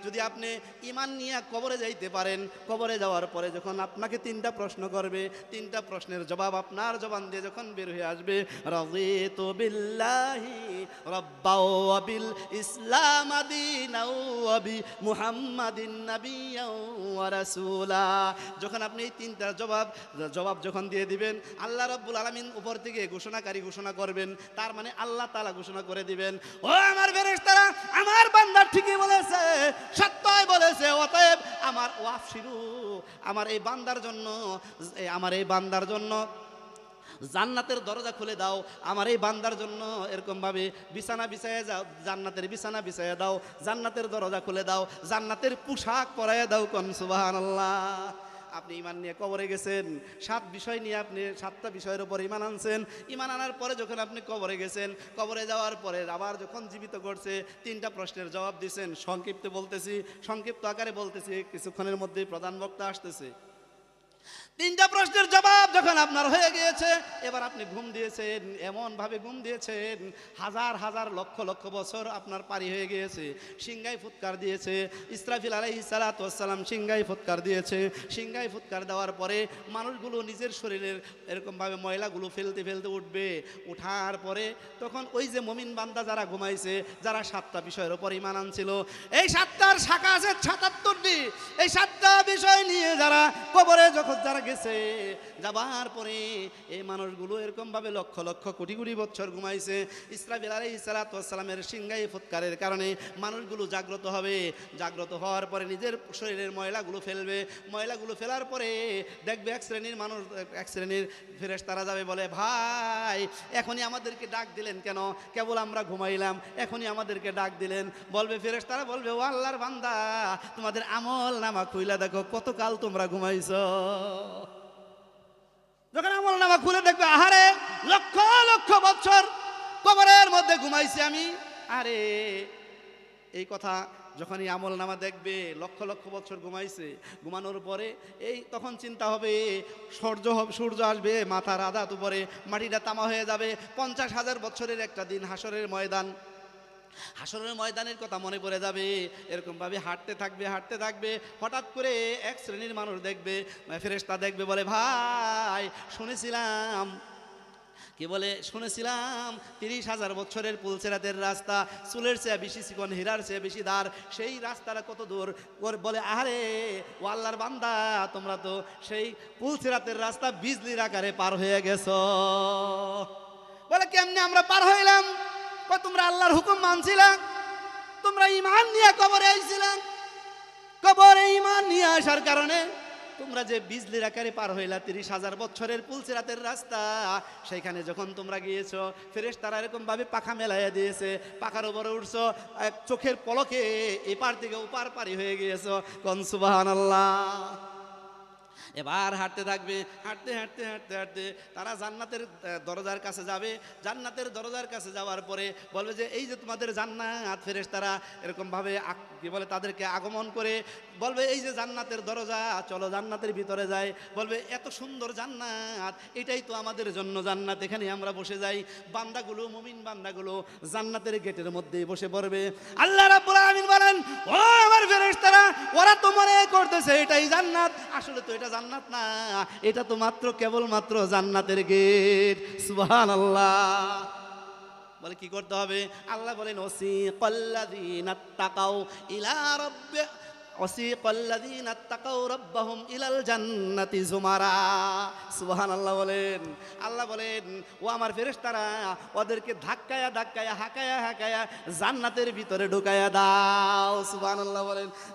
যদি আপনি ঈমান নিয়ে কবরে যাইতে পারেন, কবরে যাওয়ার পরে যখন আপনাকে তিনটা প্রশ্ন করবে, তিনটা প্রশ্নের জবাব আপনার জবান দিয়ে যখন বের হয়ে আসবে, রাযীতু বিল্লাহি রাব্বাও ওয়া বিল ইসলাম দীনাও ওয়া বি মুহাম্মাদিন নাবিয়্যাও ওয়া রাসূলা, যখন আপনি এই তিনটা জবাব যখন দিয়ে দিবেন, আল্লাহ রাব্বুল আলামিন উপর থেকে ঘোষণাকারী ঘোষণা করবেন, তার মানে আল্লাহ তাআলা ঘোষণা করে দিবেন, ও আমার ফেরেশতারা, আমার বান্দা ঠিকই বলেছে, সত্যই বলেছে, অতএব আমার ওয়াফসিরু, আমার এই বান্দার জন্য জান্নাতের দরজা খুলে দাও, আমার এই বান্দার জন্য এরকম ভাবে বিছানা বিছায়া যাও, জান্নাতের বিছানা বিছায়া দাও, জান্নাতের দরজা খুলে দাও, জান্নাতের পোশাক পরাইয়া দাও, কোন সুবহানাল্লাহ। আপনি ঈমান নিয়ে কবরে গেছেন, 7 বিষয় নিয়ে আপনি 7টা বিষয়ের উপর ঈমান আনছেন, ঈমান আনার পরে যখন আপনি কবরে গেছেন, কবরে যাওয়ার পরে আবার যখন জীবিত করছে, 3টা প্রশ্নের জবাব দিয়েছেন। সংক্ষিপ্ত আকারে বলতেছি, কিছুক্ষণের মধ্যেই প্রধান বক্তা আসতেছে। 3টা প্রশ্নের জবাব যখন আপনার হয়ে গিয়েছে, এবার আপনি ঘুম দিয়েছেন, এমন ভাবে ঘুম দিয়েছেন, হাজার হাজার লক্ষ লক্ষ বছর আপনার পারি হয়ে গিয়েছে। সিংহায় ফুৎকার দিয়েছে ইসরাফিল আলাইহিস সালাতু ওয়াস সালাম, সিংহায় ফুৎকার দিয়েছে। সিংহায় ফুৎকার দেওয়ার পরে মানুষগুলো নিজের শরীরের এরকম ভাবে ময়লাগুলো ফেলতে ফেলতে উঠবে। উঠার পরে তখন ওই যে মুমিন বান্দা যারা ঘুমাইছে, যারা 7টা বিষয়ের উপর ঈমান আনছিল, এই 7টার শাখা আছে 77টি, এই 7টা বিষয় নিয়ে যারা কবরে যখন যারা গেছে, যাবার পরে এই মানুষগুলো এরকম ভাবে লক্ষ লক্ষ কোটি কোটি বছর ঘুমাইছে। ইসরাফিল আলাইহিস সালাতু ওয়াস সালামের সিংহায় ফুৎকারের কারণে মানুষগুলো জাগ্রত হবে। জাগ্রত হওয়ার পরে নিজের শরীরের ময়লাগুলো ফেলবে। ময়লাগুলো ফেলার পরে দেখবে এক শ্রেণীর ফেরেশতারা যাবে, বলে, ভাই এখনই আমাদেরকে ডাক দিলেন কেন? কেবল আমরা ঘুমাইলাম, এখনই আমাদেরকে ডাক দিলেন। বলবে ফেরেশতারা বলবে, ও আল্লাহর বান্দা, তোমাদের আমল নামা খুইলা দেখো কতকাল তোমরা ঘুমাইছো। যখন আমল নামা খুলে দেখবে, আহারে লক্ষ লক্ষ বছর কবরের মধ্যে ঘুমাইছি আমি। আরে এই কথা যখনই আমল নামা দেখবে, লক্ষ লক্ষ বছর ঘুমাইছে, ঘুমানোর পরে এই তখন চিন্তা হবে, সূর্য আসবে মাথার আধাত উপরে, মাটিটা তামা হয়ে যাবে। 50,000 বছরের একটা দিন, হাসরের ময়দানের কথা মনে পড়ে যাবে। এরকম ভাবে হাঁটতে থাকবে। হঠাৎ করে এক শ্রেণীর মানুষ দেখবে, ফেরেশতা দেখবে, বলে, ভাই শুনেছিলাম 30,000 বছরের পুলসিরাতের রাস্তা, চুলের চেয়ে বেশি চিকন, হীরার চেয়ে বেশি ধার, সেই রাস্তাটা কত দূর? বলে, আহারে ও আল্লাহর বান্দা, তোমরা তো সেই পুলসিরাতের রাস্তা বিজলির আকারে পার হয়ে গেছো। বলে, কেমনে আমরা পার হইলাম? তোমরা আল্লাহর হুকুম মানছিলা, তোমরা ঈমান নিয়ে কবরে আইছিলা, কবরে ঈমান নিয়ে আসার কারণে তোমরা যে বিজলির আকারে পার হইলা 30,000 বছরের পুলসিরাতের রাস্তা, সেইখানে যখন তোমরা গিয়েছো, ফেরেশতারা এরকম ভাবে পাখা মেলাইয়া দিয়েছে, পাখার উপরে উঠছো, চোখের পলকে এপার থেকে ওপার পারি হয়ে গিয়েছো, কোন সুবহানাল্লাহ। এবার হাঁটতে থাকবে, হাঁটতে তারা জান্নাতের দরজার কাছে যাবে। জান্নাতের দরজার কাছে যাওয়ার পরে বলবে যে, এই যে তোমাদের জান্নাত, ফেরেশতারা এরকম ভাবে কি বলে তাদেরকে আগমন করে বলবে, এই যে জান্নাতের দরজা, চলো জান্নাতের ভিতরে যাই। বলবে, এত সুন্দর জান্নাত, এটাই তো আমাদের জন্য জান্নাত, এখানে আমরা বসে যাই। বান্দাগুলো, মুমিন বান্দাগুলো জান্নাতের গেটের মধ্যেই বসে পড়বে। আল্লাহ রাব্বুল আলামিন বলেন, ও আমার ফেরেশতারা, ওরা তো মনে করতেছে এটাই জান্নাত, আসলে তো এটা জান্নাত না, এটা তো কেবলমাত্র জান্নাতের গেট। সুবহানাল্লাহ। বলে, কি করতে হবে? আল্লাহ বলেন, ওয়াসিকাল্লাযীনা তাকাউ রাব্বাহুম ইলাল জান্নাতি যুমারা। সুবহানাল্লাহ বলেন। আল্লাহ বলেন, ও আমার ফেরেশতারা, ওদেরকে ধাক্কায়া হাঁকায়া জান্নাতের ভিতরে ঢুকায়া দাও। সুবহানাল্লাহ বলেন।